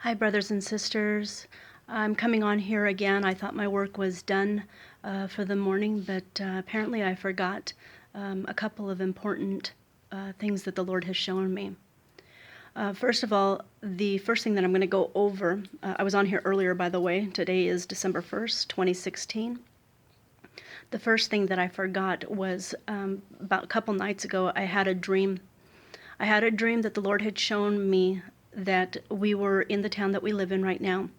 Hi, brothers and sisters. I'm coming on here again. I thought my work was done for the morning, but apparently I forgot a couple of important things that the Lord has shown me. First of all, the first thing that I'm going to go over, I was on here earlier, by the way. Today is December 1st, 2016. The first thing that I forgot was about a couple nights ago, I had a dream. I had a dream that the Lord had shown me that we were in the town that we live in right now,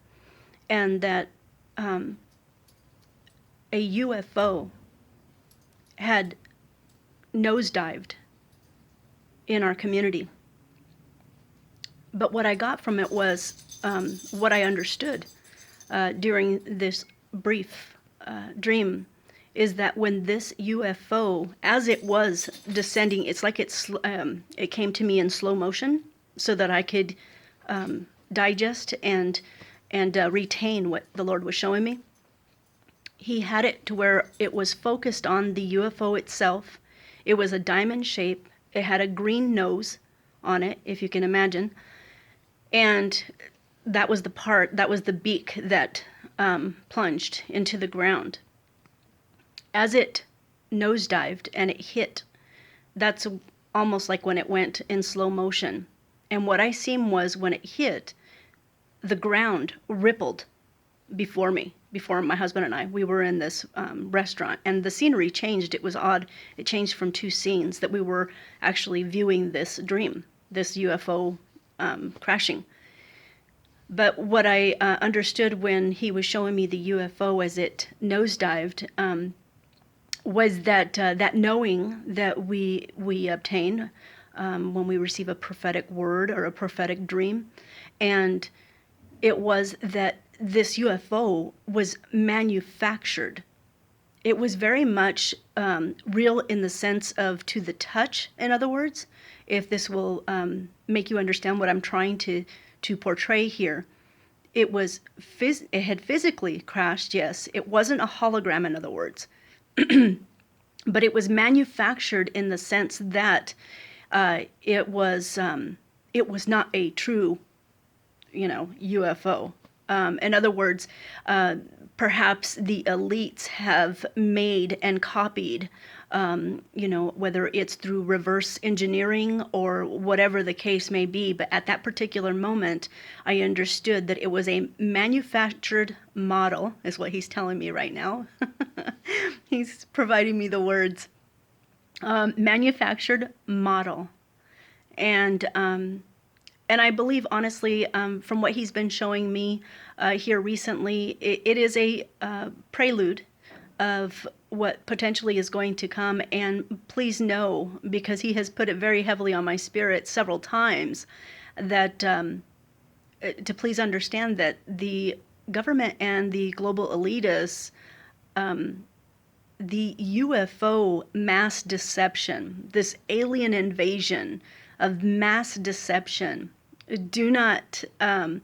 and that a UFO had nosedived in our community. But what I got from it was what I understood during this brief dream is that when this UFO, as it was descending, it's like it came to me in slow motion so that I could digest and retain what the Lord was showing me. He had it to where it was focused on the UFO itself. It was a diamond shape. It had a green nose on it, if you can imagine. And that was the beak that plunged into the ground. As it nosedived and it hit, that's almost like when it went in slow motion. And what I seen was when it hit, the ground rippled before me, before my husband and I. We were in this restaurant, and the scenery changed. It was odd. It changed from two scenes that we were actually viewing this dream, this UFO crashing. But what I understood when he was showing me the UFO as it nosedived was that that knowing that we obtain when we receive a prophetic word or a prophetic dream, and it was that this UFO was manufactured. It was very much real in the sense of to the touch, in other words, if this will make you understand what I'm trying to portray here. It had physically crashed, yes. It wasn't a hologram, in other words. But it was manufactured in the sense that it was not a true, UFO. In other words, perhaps the elites have made and copied, whether it's through reverse engineering or whatever the case may be. But at that particular moment, I understood that it was a manufactured model, is what he's telling me right now. He's providing me the words. Manufactured model. And I believe, honestly, from what he's been showing me here recently, it is a prelude of what potentially is going to come. And please know, because he has put it very heavily on my spirit several times, that to please understand that the government and the global elitists, the UFO mass deception, this alien invasion of mass deception, do not, how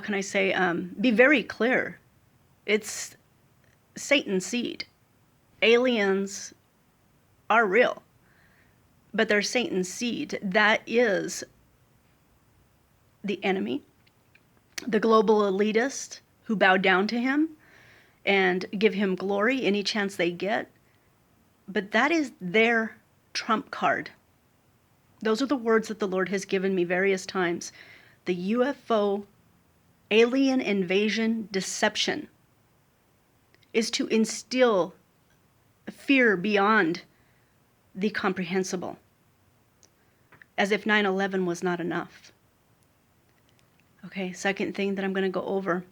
can I say, be very clear. It's Satan's seed. Aliens are real, but they're Satan's seed. That is the enemy, the global elitist who bow down to him and give him glory any chance they get. But that is their trump card. Those are the words that the Lord has given me various times. The UFO alien invasion deception is to instill fear beyond the comprehensible, as if 9/11 was not enough. Okay, second thing that I'm going to go over.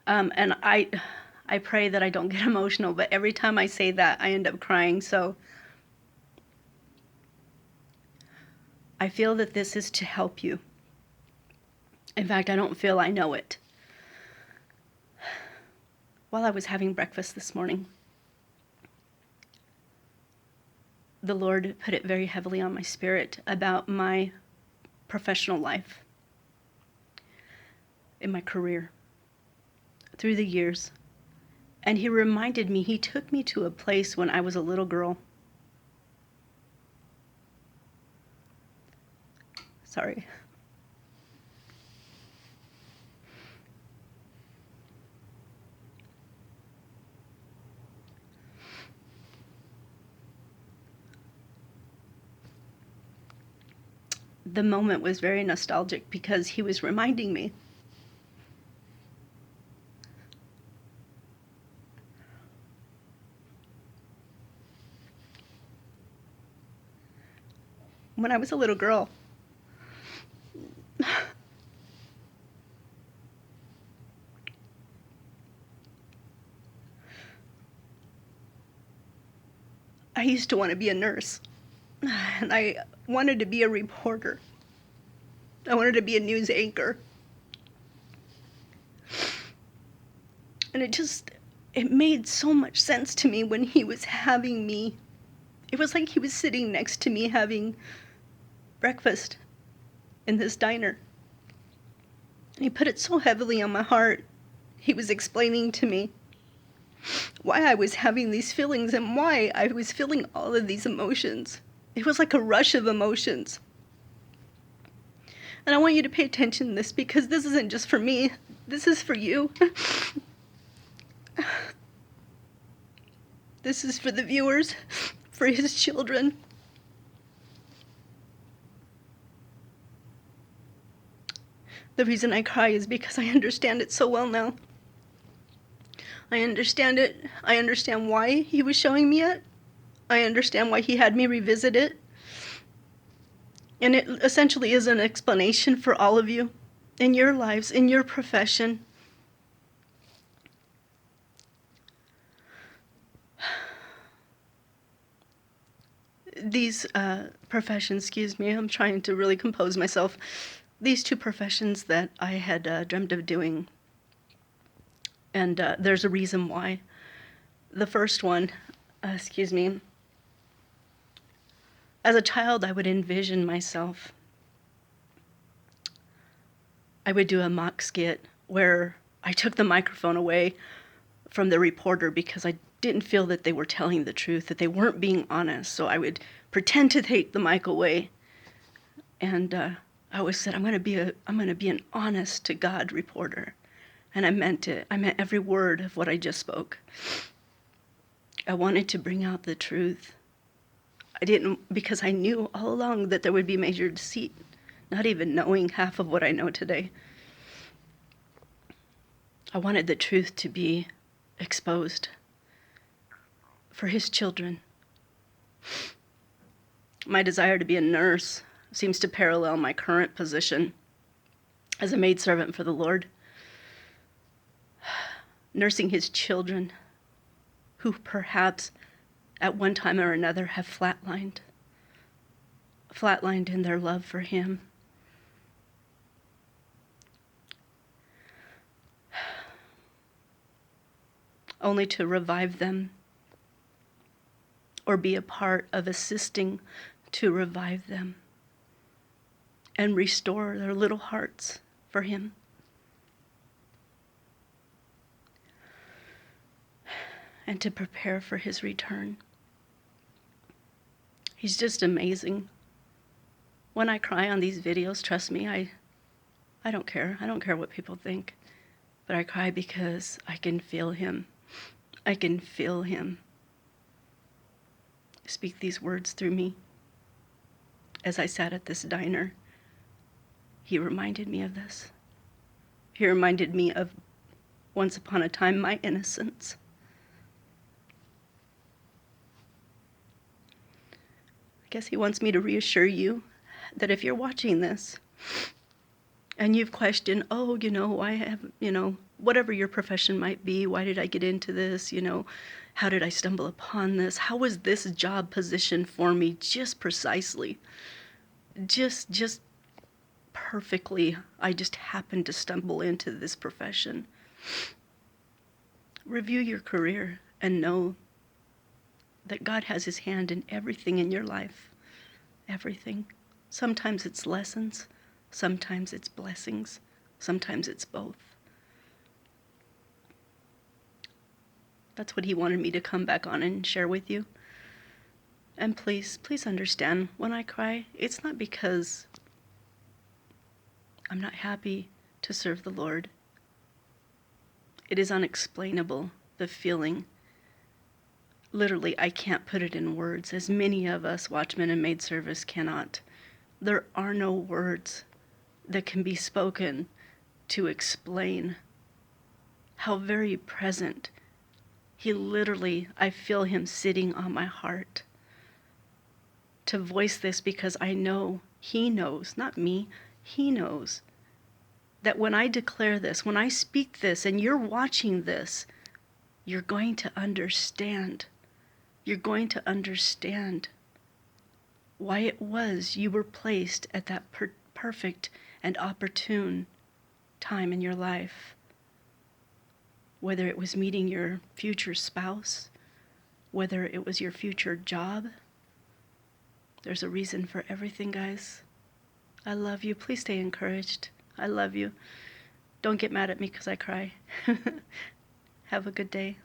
And I pray that I don't get emotional, but every time I say that, I end up crying. So I feel that this is to help you. In fact, I don't feel, I know it. While I was having breakfast this morning, the Lord put it very heavily on my spirit about my professional life, in my career, through the years. And he reminded me, he took me to a place when I was a little girl. Sorry. the moment was very nostalgic because he was reminding me when I was a little girl. I used to want to be a nurse, and I wanted to be a reporter. I wanted to be a news anchor. And it made so much sense to me when he was having me. It was like he was sitting next to me having breakfast in this diner. And he put it so heavily on my heart. He was explaining to me why I was having these feelings and why I was feeling all of these emotions. It was like a rush of emotions. And I want you to pay attention to this because this isn't just for me. This is for you. This is for the viewers, for his children. The reason I cry is because I understand it so well now. I understand it. I understand why he was showing me it. I understand why he had me revisit it. And it essentially is an explanation for all of you in your lives, in your profession. These professions, excuse me, I'm trying to really compose myself. These two professions that I had dreamt of doing, and there's a reason why. The first one, excuse me, as a child I would envision myself. I would do a mock skit where I took the microphone away from the reporter because I didn't feel that they were telling the truth, that they weren't being honest. So I would pretend to take the mic away, and I always said, I'm going to be an honest to God reporter, and I meant it. I meant every word of what I just spoke. I wanted to bring out the truth. I didn't, because I knew all along that there would be major deceit, not even knowing half of what I know today. I wanted the truth to be exposed for his children. My desire to be a nurse seems to parallel my current position as a maidservant for the Lord, nursing his children who perhaps at one time or another have flatlined in their love for him. Only to revive them or be a part of assisting to revive them and restore their little hearts for him. And to prepare for his return. He's just amazing. When I cry on these videos, trust me, I don't care. I don't care what people think. But I cry because I can feel him. I can feel him speak these words through me. As I sat at this diner, he reminded me of this. He reminded me of once upon a time my innocence. I guess he wants me to reassure you that if you're watching this and you've questioned, why have, whatever your profession might be, why did I get into this, how did I stumble upon this? How was this job positioned for me just precisely? Just perfectly, I just happened to stumble into this profession. Review your career and know that God has his hand in everything in your life. Everything. Sometimes it's lessons, sometimes it's blessings, sometimes it's both. That's what he wanted me to come back on and share with you. And please understand, when I cry, it's not because I'm not happy to serve the Lord. It is unexplainable, the feeling. Literally, I can't put it in words, as many of us watchmen and maid service cannot. There are no words that can be spoken to explain how very present he literally, I feel him sitting on my heart to voice this, because I know he knows, not me, he knows that when I declare this, when I speak this, and you're watching this, you're going to understand. You're going to understand why it was you were placed at that perfect and opportune time in your life. Whether it was meeting your future spouse, whether it was your future job, there's a reason for everything, guys. I love you. Please stay encouraged. I love you. Don't get mad at me because I cry. Have a good day.